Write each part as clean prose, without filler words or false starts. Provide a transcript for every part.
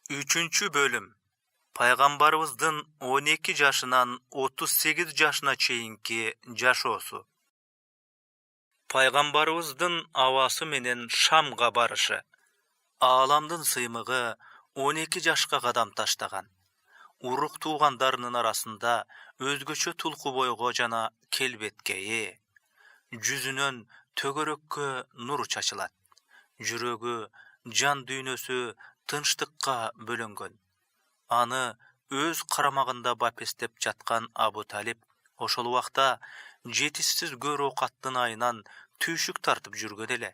Üçüncü bölüm. Paygambarımыздın 12 yaşından 38 yaşına çeyinki жашоосу. Paygambarımыздın avası menen Şamga barışı. Alamdın sıymığı 12 yaşka kadam taştagan. Uruk tuğandarının arasında özgöçö tulku boygo jana kelbetkeyi. Жүзүнөн төгөрөккө нур чачылат. Жүрөгү, жан дүйнөсү тынчтыкка бөлөнгөн. Аны өз карамагында бапестеп жаткан Абу Талип ошол убакта жетишсиз көр оокаттын айынан түйшүк тартып жүргөн эле.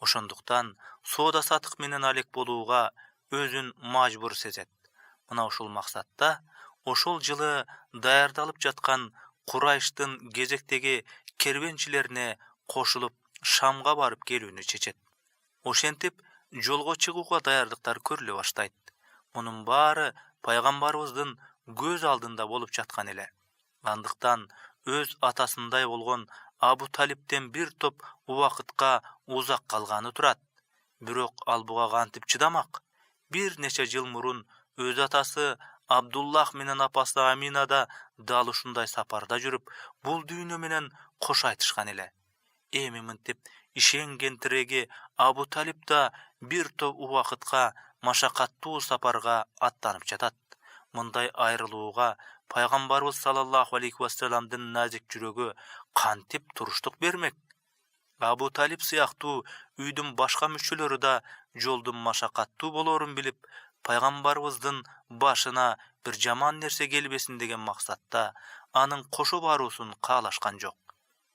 Ошондуктан соода сатык менен алек болууга өзүн мажбур сезет. Мына ушул максатта ошол жылы даярдалып жаткан Курайштын кезектеги кербенчилерине кошулуп Шамга барып келүүнү чечет. Ошентип жолго чыгууга даярдыктар көрүлө баштайт. Мунун баары пайгамбарыбыздын көз алдында болуп жаткан эле. Андыктан өз атасындай болгон Абу Талиптен бир топ убакытка узак калганы турат. Бирок ал буга кантип чыдамак? Бир нече жыл мурун өз атасы Абдуллах менен апасы Амина да дал ушундай сапарда жүрүп, бул дүйнө менен кош айтышкан эле. Эми мынтип ишенген тиреги Абу Талип да бир топ убакытка машакаттуу сапарга аттанып жатат. Мындай айрылууга пайгамбарыбыз саллаллаху алейхи вассаламдын назик жүрөгү кантип туруштук бермек? Абу Талип сыяктуу үйдүн башка мүчөлөрү да жолдун машакаттуу болоорун билип, пайгамбарыбыздын башына бир жаман нерсе келбесин деген максатта анын кошо баруусун каалашкан жок.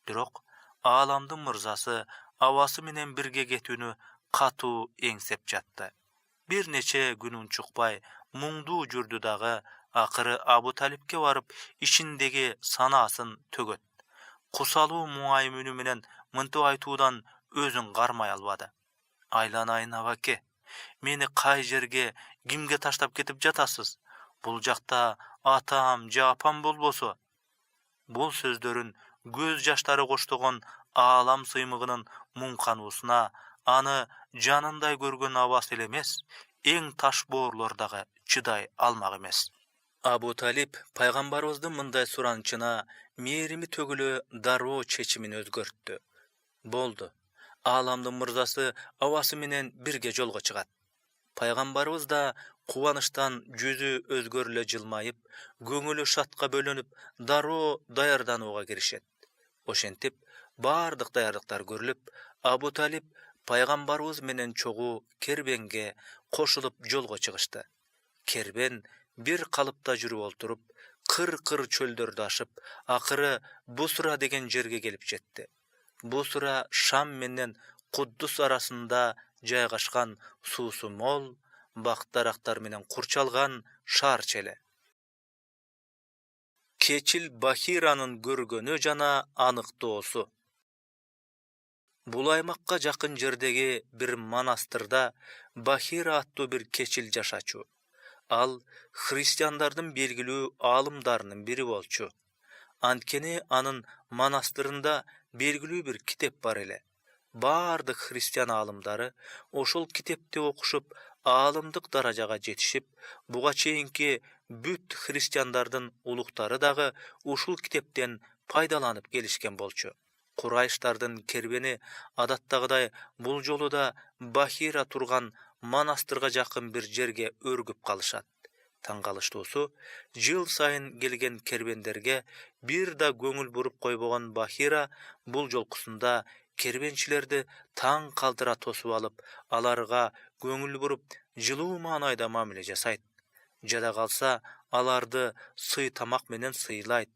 Бирок ааламдын мырзасы абасы менен бирге кетүүнү катуу эңсеп жатты. Бир нече күн унчукпай муңдуу жүрдү дагы акыры Абу Талипке барып ичиндеги санаасын төгөт. Кусалуу муңайым үнү менен мынтип айтуудан өзүн кармай албады. Айланайын абаке, мени кай жерге, кимге таштап кетип жатасыз? Бул жакта атам же апам болбосо? Бул сөздөрүн көз жаштары коштогон аалам сыймыгынын муңкануусуна аны жанындай көргөн абасы эле эмес, эң таш боорлор дагы чыдай алмак эмес. Абу Талип пайгамбарыбыздын мындай суранычына мээрими төгүлө дароо чечимин өзгөрттү. Болду. Ааламдын мырзасы абасы менен бирге жолго чыгат. Пайгамбарыбыз да кубанычтан жүзү өзгөрүлө жылмайып, көңүлү шатка бөлөнүп, дароо даярданууга киришет. Ошентип, баардык даярдыктар көрүлүп, Абу Талип пайгамбарыбыз менен чогуу кербенге кошулуп жолго чыгышты. Кербен бир калыпта жүрүп олтуруп, кыр-кыр чөлдөрдү ашып, акыры Бусра деген жерге келип жетти. Бусра Шам менен Куддус арасында жайгашкан суусу мол, бак-дарактар менен курчалган шаарчы эле. Кечил Бахиранын көргөнү жана аныктоосу. Бул аймакка жакын жердеги бир монастырда Бахира аттуу бир кечил жашачу. Ал христиандардын белгилүү аалымдарынын бири болчу. Анткени анын монастырында белгилүү бир китеп бар эле. Баардык христиан аалымдары ошол китепти окушуп, аалымдык даражага жетишип, буга чейинки бүт христиандардын улуктары дагы ушул китептен пайдаланып келишкен болчу. Курайштардын кербени адаттагыдай бул жолу да Бахира турган монастырга жакын бир жерге өргүп калышат. Таң калыштуусу, жыл сайын келген кербендерге бир да көңүл буруп койбогон Бахира бул жолкусунда кербенчилерди таң калтыра тосуп алып, аларга көңүл буруп, жылуу маанайда мамиле жасайт. Жада калса, аларды сый тамак менен сыйлайт.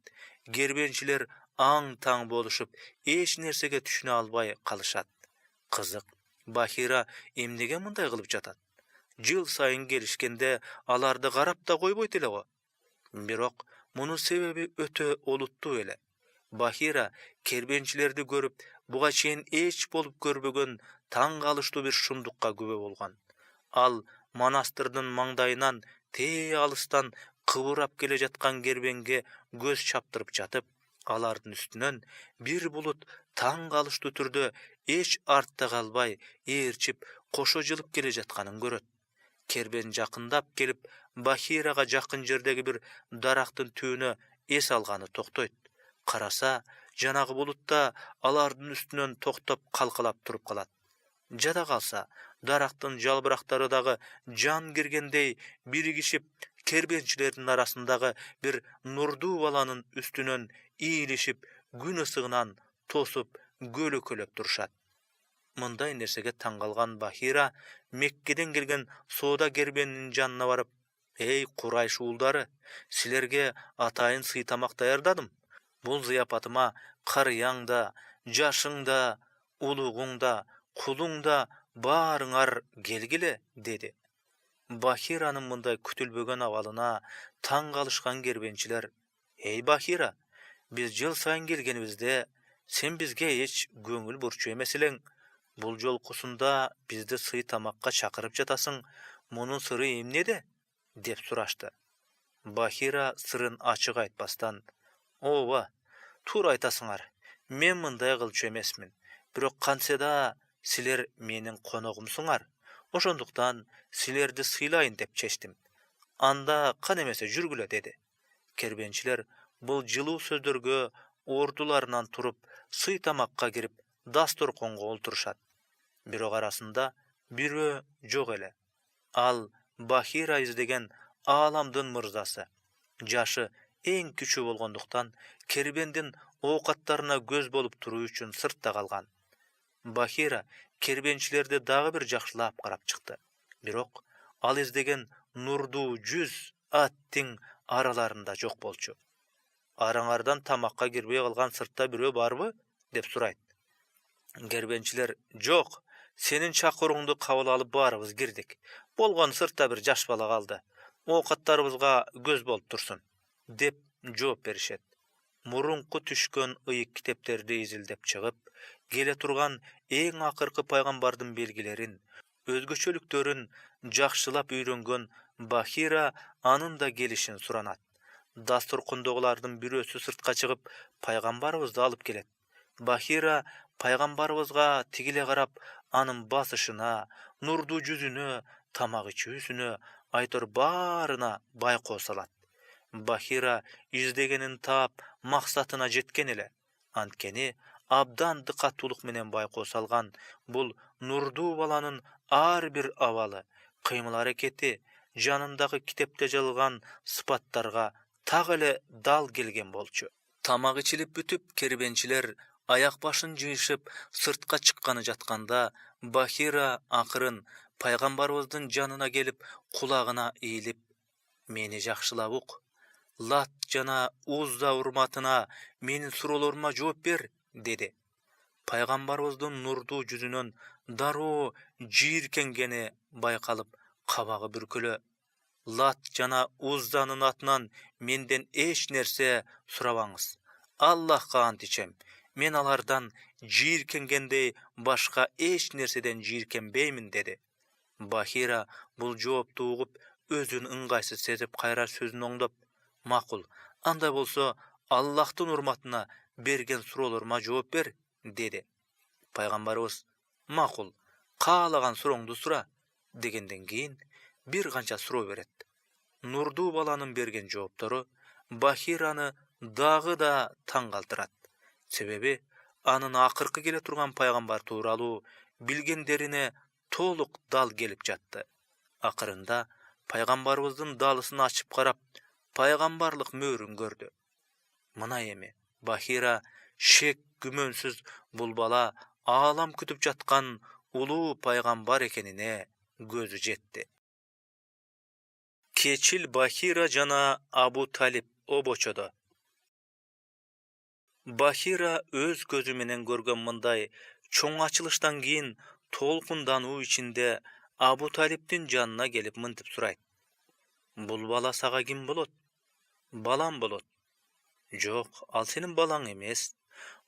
Кербенчилер аң-таң болушуп, эч нерсеге түшүнө албай калышат. Кызык, Бахира эмнеге мындай кылып жатат? Жыл сайын келишкенде аларды карап да койбойт эле го. Бирок мунун себеби өтө олуттуу эле. Бахира кербенчилерди көрүп, буга чейин эч болуп көрбөгөн таң калыштуу бир шумдукка күбө болгон. Ал монастырдын маңдайынан тээ алыстан кыбырап келе жаткан кербенге көз чаптырып жатып, алардын үстүнөн бир булут таң калыштуу түрдө эч артта калбай ээрчип кошо жылып келе жатканын көрөт. Кербен жакындап келип, Бахирага жакын жердеги бир дарактын түбүнө эс алганы токтойт. Караса, жанагы булутта алардын үстүнөн токтоп калкалап туруп калат. Жада калса, дарактын жалбырактары дагы жан киргендей биригишип, кербенчилердин арасындагы бир нурдуу баланын үстүнөн ийилишип, күн ысыгынан тосуп, көлөкөлөп турушат. Мындай нерсеге таң калган Бахира Меккеден келген соода кербенинин жанына барып: "Эй Курайш уулдары, силерге атайын сый тамак даярдадым. Бул зыяпатыма карыяң да, жашың да, улугуң да, кулуң да баарыңар келгиле", деди. Бахиранын мындай күтүлбөгөн абалына таң калышкан кербенчилер: "Эй Бахира, биз жыл сайын келгенибизде сен бизге эч көңүл бурчу эмес элең. Бул жолкусунда бизди сый тамакка чакырып жатасың. Мунун сыры эмнеде?" деп сурашты. Бахира сырын ачык айтпастан: "Ооба, туура айтасыңар. Мен мындай кылчу эмесмин. Бирок кантсе да силер менин коногумсуңар. Ошондуктан силерди сыйлайын деп чечтим. Анда кан эмесе жүргүлө", деди. Кербенчилер бул жылуу сөздөргө ордуларынан туруп, сый тамакка кирип, дасторконго олтурушат. Бирок арасында бирөө жок эле. Ал Бахира издеген ааламдын мырзасы. Жашы эң күчүү болгондуктан кербендин оокаттарына көз болуп туруу үчүн сыртта калган. Бахира кербенчилерди дагы бир жакшылап карап чыкты. Бирок ал издеген нурдуу жүз аттың араларында жок болчу. "Араңардан тамакка кирбей калган сыртта бирөө барбы?" деп сурайт. Кербенчилер: "Жок, сенин чакырууңду кабыл алып баарыбыз кирдик. Болгону сыртта бир жаш бала калды. Оокаттарыбызга көз болуп турсун", деп жооп беришет. Мурунку түшкөн ыйык китептерди изилдеп чыгып, келе турган эң акыркы пайгамбардын белгилерин, өзгөчөлүктөрүн жакшылап үйрөнгөн Бахира анын да келишин суранат. Дасторкондогулардын бирөөсү сыртка чыгып, пайгамбарыбызды алып келет. Бахира пайгамбарыбызга тигиле карап, анын басышына, нурдуу жүзүнө, тамак ичүүсүнө, айтор баарына байкоо салат. Бахира издегенин таап, максатына жеткен эле. Анткени абдан дыкаттуулук менен байкоо салган бул нурдуу баланын ар бир абалы, кыймыл-аракети жанындагы китепте жазылган сыпаттарга так эле дал келген болчу. Тамак ичилип бүтүп, кербенчилер аяк башын жыйышып сыртка чыкканы жатканда, Бахира акырын пайгамбарыбыздын жанына келип, кулагына ийилип: "Мени жакшылап ук. Лат жана Узда урматына менин суроолорума жооп бер", деди. Пайгамбарыбыздын нурдуу жүзүнөн дароо жийиркенгени байкалып, кабагы бүркөлө: "Лат жана Узданын атынан менден эч нерсе сурабаңыз. Аллахка ант ичем, мен алардан жийиркенгендей башка эч нерседен жийиркенбеймин", деди. Бахира бул жоопту угуп, өзүн ыңгайсыз сезип, кайра сөзүн оңдоп: "Макул, андай болсо Аллахтын урматына берген суроолорума жооп бер", деди. Пайгамбарыбыз: "Макул, каалаган сурооңду сура", дегенден кийин бир канча суроо берет. Нурдуу баланын берген жооптору Бахираны дагы да таң калтырат. Себеби анын акыркы келе турган пайгамбар тууралуу билгендерине толук дал келип жатты. Акырында пайгамбарыбыздын далысын ачып карап, пайгамбарлык мөөрүн көрдү. Мына эми Бахира шек күмөнсүз бул бала аалам күтүп жаткан улуу пайгамбар экенине көзү жетти. Кечил Бахира жана Абу Талиб обочодо. Бахира өз көзү менен көргөн мындай чоң ачылыштан кийин толкундануу ичинде Абу Талибдин жанына келип мынтип сурайт: "Бул бала сага ким болот?" "Балам болот". "Жок, ал сенин балаң эмес.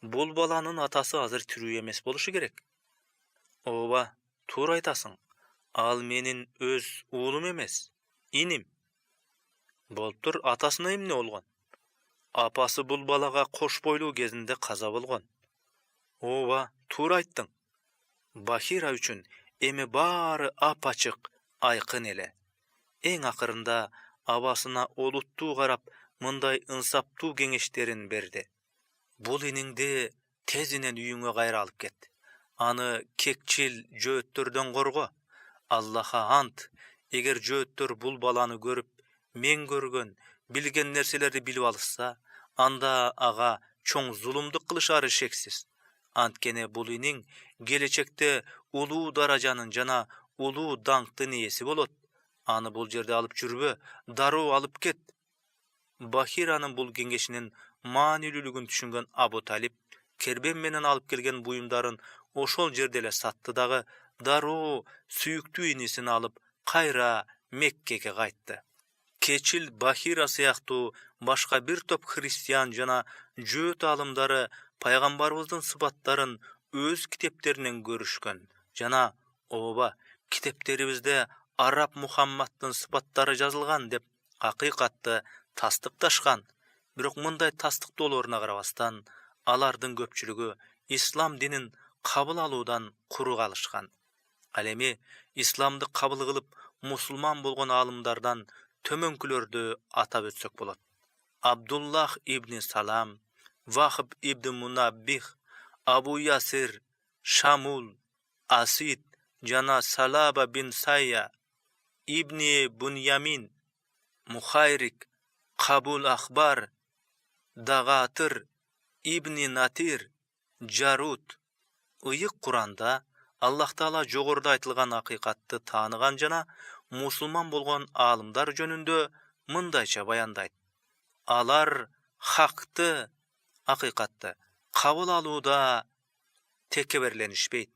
Бул баланын атасы азыр тирүү эмес болушу керек". "Ооба, туура айтасың. Ал менин өз уулум эмес, иним". "Болуптур, атасына эмне болгон?" "Апасы бул балага кош бойлуу кезинде каза болгон". "Ооба, туура айттың". Бахира үчүн эми баары ап-ачык, айқын эле. Эң акырында абасына олуттуу карап, мындай ынсаптуу кеңештерин берди. Бул иниңди тезинен үйүңө кайра алып кет. Аны кекчил жөөттөрдөн корго. Аллаха ант, эгер жөөттөр бул баланы көрүп, мен көргөн, билген нерселерди билип алышса, анда ага чоң зулумдук кылышары шексиз. Анткени бул иниң келечекте улуу даражанын жана улуу даңктын ээси болот. Аны бул жерде алып жүрбө, дароо алып кет. Бахиранын бул кеңешинин маанилүүлүгүн түшүнгөн Абу Талип кербен менен алып келген буюмдарын ошол жерде эле сатты дагы, дароо сүйүктүү инисин алып кайра Меккеге кайтты. Кечил Бахира сыяктуу башка бир топ христиан жана жөөт алымдары пайгамбарыбыздын сыпаттарын өз китептеринен көрүшкөн жана ооба, китептерибизде араб Мухаммадтын сыпаттары жазылган деп акыйкатты тастыкташкан. Бирок мындай тастыктоолоруна карабастан, алардын көпчүлүгү ислам динин кабыл алуудан куру калышкан. Ал эми исламды кабыл кылып мусулман болгон алымдардан төмөнкүлөрдү атап өтсөк болот. Абдуллах ибн Салам, Вахб ибн Мунаббих, Абу Ясир, Шамул, Асид жана Салаба бин Сайя, Ибни Буньямин, Мухайрик, Кабул Ахбар, Дагатыр, Ибни Натир, Жарут. Ыйык Куранда Аллах Таала жогоруда айтылган акыйкатты тааныган жана мусулман болгон аалымдар жөнүндө мындайча баяндайт. Алар хакты, акыйкатты кабыл алууда текеберленишпейт.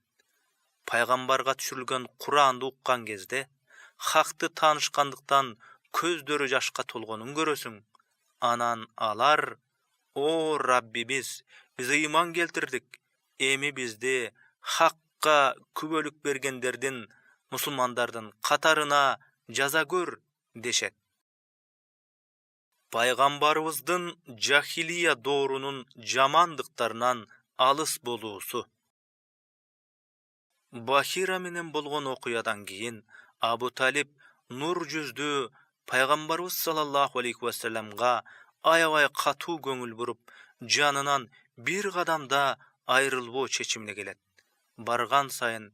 Пайгамбарга түшүрүлгөн Куранды уккан кезде хакты таанышкандыктан көздөрү жашка толгонун көрөсүң. Анан алар: "О Раббибиз, биз ыйман келтирдик. Эми бизди хакка күбөлүк бергендердин, мусулмандардын катарына жаза көр" дешет. Пайгамбарыбыздын жахилия доорунун жамандыктарынан алыс болуусу. Бахира менен болгон окуядан кийин Абу Талип нур жүздүү пайгамбарыбыз саллаллаху алейхи вассаламга аябай катуу көңүл буруп, жанынан бир кадамда айрылбоо чечимине келет. Барган сайын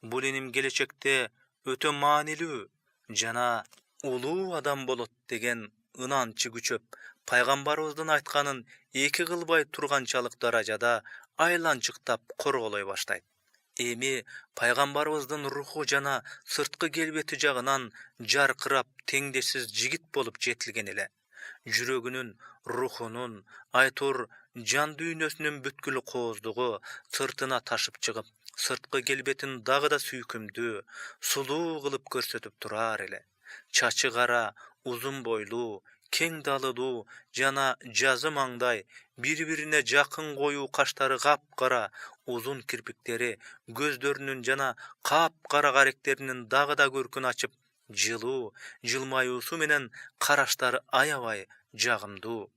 бул иним келечекте өтө маанилүү жана улуу адам болот деген ынанчы күчөп, пайгамбарыбыздын айтканын эки кылбай турганчалык даражада айланчыктап корголой баштайт. Эми пайгамбарыбыздын руху жана сырткы келбети жагынан жаркырап теңдешсиз жигит болуп жетилген эле. Жүрөгүнүн, рухунун, айтор жан дүйнөсүнүн бүткүл кооздугу сыртына ташып чыгып, сырткы келбетин дагы да сүйкүмдүү, сулуу кылып көрсөтүп турар эле. Чачы кара, узун бойлуу, кең далылуу жана жазы маңдай, бири-бирине жакын коюу каштары капкара, узун кирпиктери көздөрүнүн жана капкара каректеринин дагы да көркүн ачып, жылуу, жылмаюусу менен караштары аябай жагымдуу.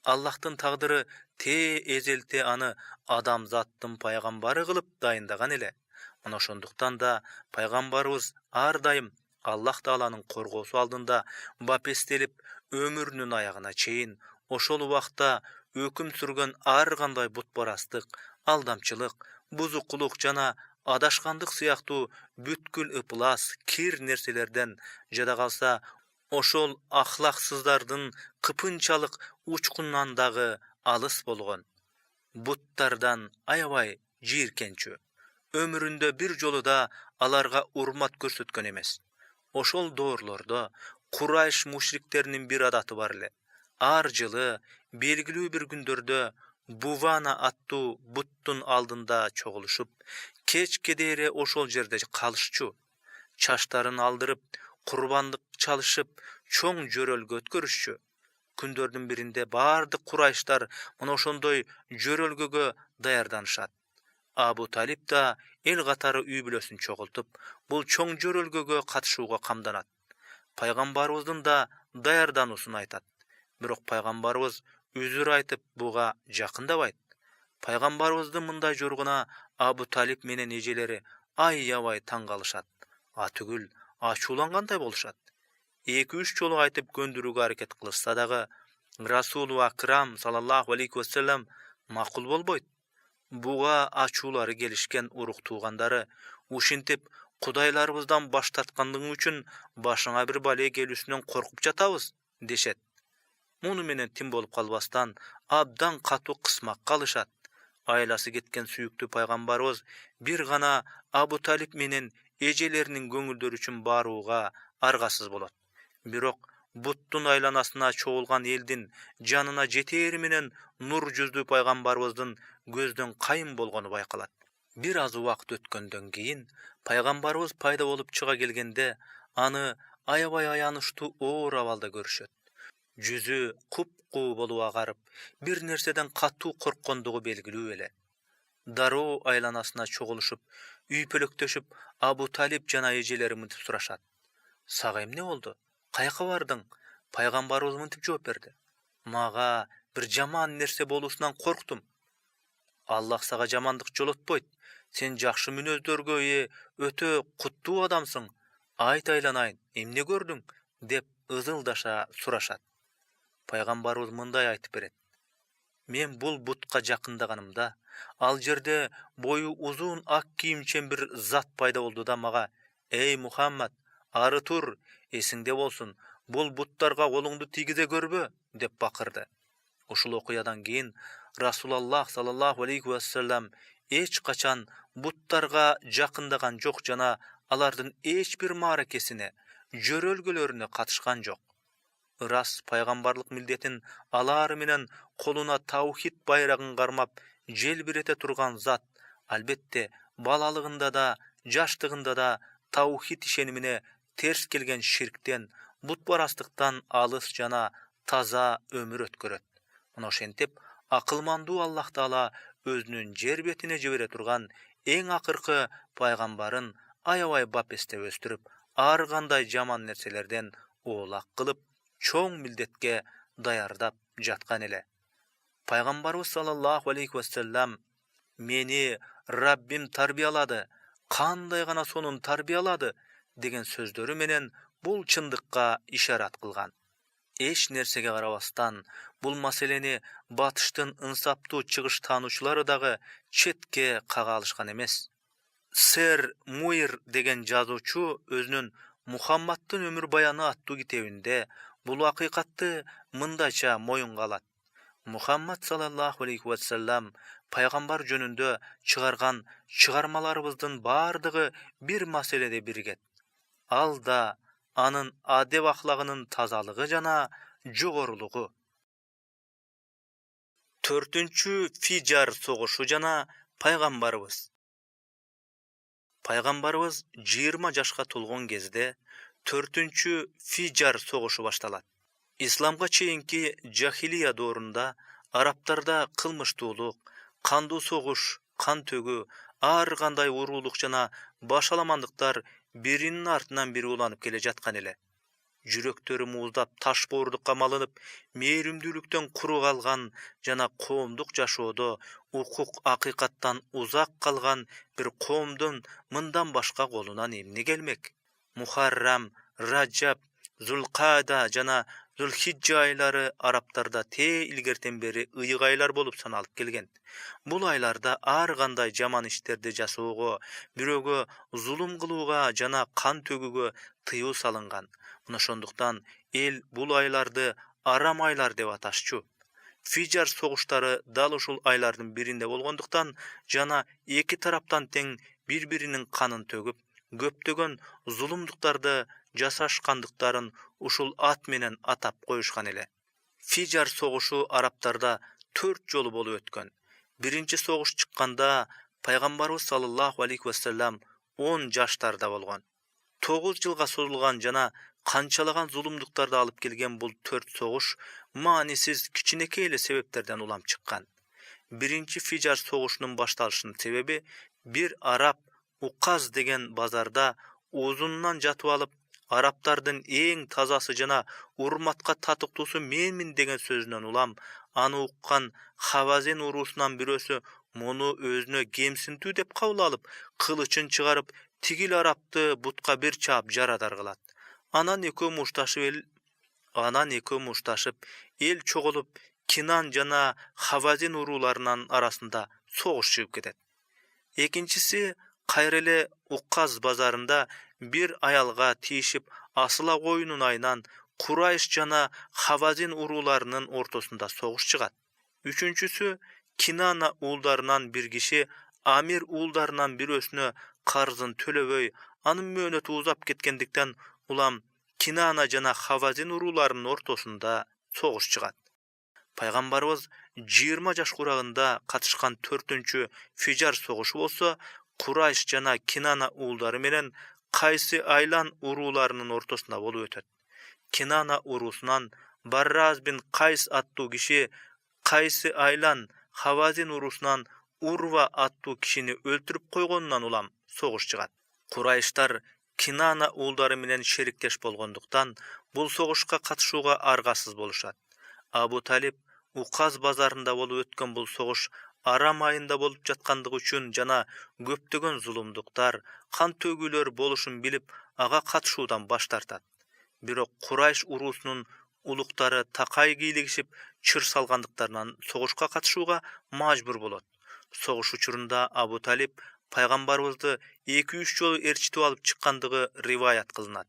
Аллахтын тагдыры эзелте аны адамзаттын пайгамбары кылып дайындаган эле. Мына ошондуктан да пайгамбарыбыз ар дайым Аллах Тааланын коргоосу алдында бапестелип, өмүрүнүн аягына чейин ошол убакта өкүм сүргөн ар кандай бутпарастык, алдамчылык, бузукулук жана адашкандык сыяктуу бүткүл ыплас, кир нерселерден, жада калса ошол ахлаксыздардын кыпынчалык учкунан дагы алыс болгон. Буттардан аябай жийиркенчү. Өмүрүндө бир жолу да аларга урмат көрсөткөн эмес. Ошол доорлордо Курайш мушриктеринин бир адаты бар эле. Ар жылы белгилүү бир күндөрдө Бувана аттуу буттун алдында чогулушуп, кечке дейре ошол жерде калышчу. Чачтарын алдырып, курбандык чалышып, чоң жөрөлгө өткөрүшчү. Күндөрдүн биринде бардык Курайштар мына ошондой жөрөлгөгө даярданышат. Абу Талип да эл катары үй бүлөсүн чогултуп, бул чоң жөрөлгөгө катышууга камданат. Пайгамбарыбыздын да даярдануусун айтат. Бирок пайгамбарыбыз үзүр айтып буга жакындабайт. Пайгамбарыбыздын мындай жоргуна Абу Талип менен эжелери аябай таң калышат. Атүгүл ачуулангандай болушат. 2-3 жолу айтып көндүрүүгө аракет кылышса дагы Расулу Акрам саллаллаху алейхи вассалам макул болбойт. Буга ачуулары келишкен урук туугандары ушинтип кудайларыбыздан баш тарткандыгың үчүн башыңа бир бале келүүсүнөн коркуп жатабыз дешет. Муну менен тим болуп калбастан абдан катуу кысмакка алышат. Айласы кеткен сүйүктүү пайгамбарыбыз бир гана Абу Талип менен эжелеринин көңүлдөрү үчүн барууга аргасыз болот. Бирок буттун айланасына чогулган элдин жанына жетери менен нур жүздүү пайгамбарыбыздын көздөн кайын болгону байкалат. Бир аз убакыт өткөндөн кийин пайгамбарыбыз пайда болуп чыга келгенде аны аябай аянычтуу оор абалда көрүшөт. Жүзү куп-куу болуп агарып, бир нерседен катуу корккондугу белгилүү эле. Дароо айланасына чогулушуп, үйпөлөктөшүп, Абу Талип жана эжелери мынтип сурашат. Сага эмне болду? Каяка бардың? Пайгамбарыбыз мынтип жооп берди. Мага бир жаман нерсе болуусунан корктум. Аллах сага жамандык жолотпойт. Сен жакшы мүнөздөргө ээ өтө куттуу адамсың. Айт айланайын, эмне көрдүң? Деп ызылдаша сурашат. Пайгамбарыбыз мындай айтып берет. Мен бул бутка жакындаганымда, ал жерде бою узун ак кийимчен бир зат пайда болду да мага: "Эй Мухаммад, ары тур, эсиңде болсун, бул буттарга колуңду тийгизе көрбө" деп бакырды. Ушул окуядан кийин Расулаллах саллаллаху алейхи вассалам эч качан буттарга жакындаган жок жана алардын эч бир мааракесине, жөрөлгөлөрүнө катышкан жок. Рас пайгамбарлык милдетин алары менен колуна таухид байрагын кармап желбирете турган зат албетте балалыгында да, жаштыгында да таухид ишенимине терс келген ширктен, бутпарастыктан алыс жана таза өмүр өткөрөт. Мына ошентип акылмандуу Аллах Таала өзүнүн жер бетине жибере турган эң акыркы пайгамбарын аябай бап эстеп өстүрүп, ар кандай жаман нерселерден оолак кылып, чоң милдетке даярдап жаткан эле. Пайгамбарыбыз саллаллаху алейхи вассалам мени Раббим тарбиялады, кандай гана сонун тарбиялады деген сөздөрү менен бул чындыкка ишарат кылган. Эч нерсеге карабастан бул маселени батыштын ынсаптуу чыгыш таануучулары дагы четке кага алышкан эмес. Сэр Муир деген жазуучу өзүнүн Мухаммадтын өмүр баяны аттуу китебинде бул акыйкатты мындайча моюнга алат. Мухаммад саллаллаху алейхи вассалам пайгамбар жөнүндө чыгарган чыгармаларыбыздын бардыгы бир маселеде биригет. Ал да анын адеп ахлагынын тазалыгы жана жогорулугу. 4-чү Фижар согушу жана пайгамбарыбыз. Пайгамбарыбыз 20 жашка толгон кезде 4-чү Фижар согушу башталат. Исламга чейинки жахилия доорунда арабтарда кылмыштуулук, кандуу согуш, кан төгүү, ар кандай уруулук жана башаламандыктар биринин артынан бири уланып келе жаткан эле. Жүрөктөрү мууздап таш боордукка малынып, мээримдүүлүктөн куру калган жана коомдук жашоодо укук акыйкаттан узак калган бир коомдун мындан башка колунан эмне келмек? Мухаррам, Раджаб, Зулкада жана Зулхиджа айлары арабтарда те илгертен бери ыйык айлар болуп саналып келген. Бул айларда ар кандай жаман иштерди жасоого, бирөөгө зулум кылууга жана кан төгүүгө тыюу салынган. Мына ошондуктан эл бул айларды арам айлар деп аташчу. Фижар согуштары дал ушул айлардын биринде болгондуктан жана эки тараптан тең бири-биринин канын төгүп, көптөгөн зулумдуктарды жасашкандыктарын ушул ат менен атап коюшкан эле. Фижар согушу арабтарда 4 жолу болуп өткөн. Биринчи согуш чыкканда пайгамбарыбыз саллаллаху алейхи вассалам 10 жаштарда болгон. 9 жылга созулган жана канчалаган зулумдуктарды алып келген бул 4 согуш маанисиз кичинекей эле себептерден улам чыккан. Биринчи Фижар согушунун башталышынын себеби бир араб Указ деген базарда узунунан жатып алып, арабтардын эң тазасы жана урматка татыктуусу менмин деген сөзүнөн улам аны уккан Хавазин уруусунан бирөөсү муну өзүнө кемсинтүү деп кабыл алып, кылычын чыгарып Tigil Arapty butga bir çap jaradar kılat. Anan eki muştaşıp el çoğulup Kinan jana Havazin urularынан arasında soğuş çıkıp ketet. Ekinçisi Kayrele Ukkaz bazarında bir ayalga tiyişip asıla koyunun aynan Kurayş jana Havazin urularının ortasında soğuş çıgat. Üçüncüsü Kinana uldarынан bir kişi Amir uldarынан bir ösünü karzın töleböy anın möhnöti uzap ketkendikten ulam Kinana jana Havazin urularının ortasında soğuş çıgat. Paygambarыбыз 20 jaş kuragında katışkan 4-nчü Fijar soğuşu bolsa, Kurayş jana Kinana uldары menen Kaysi Aylan urularının ortasında bolup ötöt. Kinana urusundan Barraz bin Kays attуу kişi Kaysi Aylan Havazin urusundan Urva attуу kişini öldürüp koygonundan ulam soğuş çıgat. Kurayşlar Kinana uldары menen şerikteş bolgonduktan bul soğuşka katışууga argasız boluşat. Abu Talib Ukaz bazarında bolup ötken bul soğuş Aram ayında bolup jatkandygy üçin jana köpdögön zulumduklar, kan tögülөр boluşun bilip aga katışууdan baş tartat. Birok Kurayş urusunun uluktары takay giyiligişip çır salgandyklarынан soğuşka katışууga majbur bolot. Soğuş uçurunda Abu Talib Paygambarыбызды 2-3 jolu erçitip alıp çykkandygy rivayat kılınat.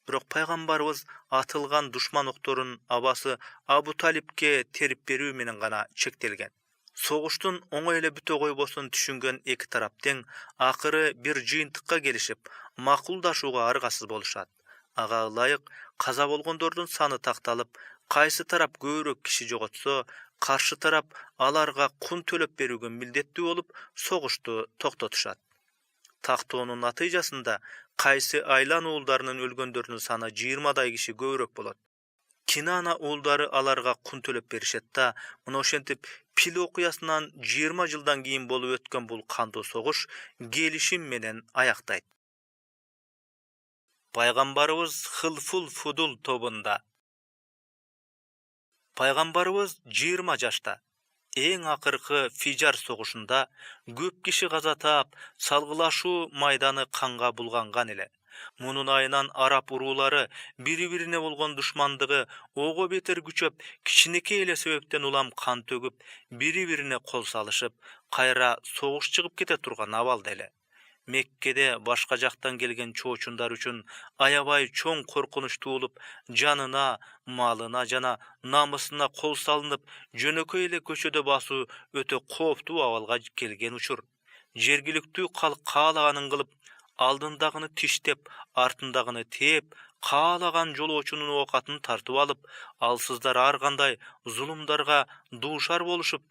Birok Paygambarыбыз atılgan düşman oktorun abası Abu Talibke terip berүү menen gana çektelgen. Soğuştun oňa ele büte goýbosun düşüngen eki tarapten akırı bir jyýntykka gelişip makuldaşууga argasız boluşat. Aga ılayık kaza bolgondordun sany taktalıp, kaysı tarap köýrek kişi jogotsa, karşı tarap alarga kun tölep berүүgө mildetli bolup soğuştu toktatышat. Taktoonun natyjasında Kaysi Aylan uuldarının ölgöndörünün sana 20 kişi köýrek bolot. Kinana uulдары alarga kun tölep berişet da, muna oşentip Pil okuyasынан 20 жылдан кийин bolup ötken bul kandoo soğuş gelişim menen ayaktayt. Paygambarыбыз Hılful Fudul tobunda. Paygambarыбыз 20 jaşta. Eň akırkı Fijar soğuşunda köp kişi gaza taap, salgılaşуу maydany kanga bulgangan ele. Munun ayынан Arap uruulары biri-birine bolgon düşmandygy ogo beter güçöp, kiçineke ele sebepten ulam kan tögüp, biri-birine kol salışıp, kayra soğuş çıkıp kete turgan abalda ele. Mekke'de başka jaktan gelgen çoğuçunlar üçün ayabay çoğun korkunuç tuğulup, canına, malına, jana namısına kol salınıp, jönököy ele köçöde basuu öte kooptuu abalga kelgen uçur. Jergilikti kalk kaalaganın kılıp, aldındagyny tiştep, artındagyny tep, kaalagan joloçunun okatını tartıp alıp, alsızlar arganday zulumdarga duşar boluşup,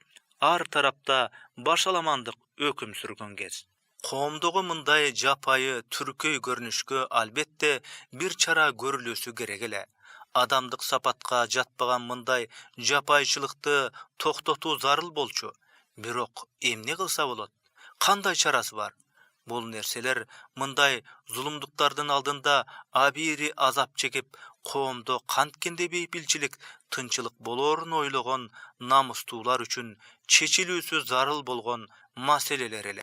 ar tarapta başalamandyk öküm sürgön kez. Koomdogu mınday japayı türköy görünüşkö albette bir çara görülüsü gerek ele. Adamdık sapatka jatpagan mınday japayçılıkты toktotuu zarıl bolçu. Birok emne kılsa bolot? Kanday çarası var? Bul nerseler mınday zulumduklardan aldığında abiri azap çekip koomdo kantkende beypilçilik, tınçılık bolorun oylogon namustular üçün çeçilүүsü zarıl bolgon maseleler ele.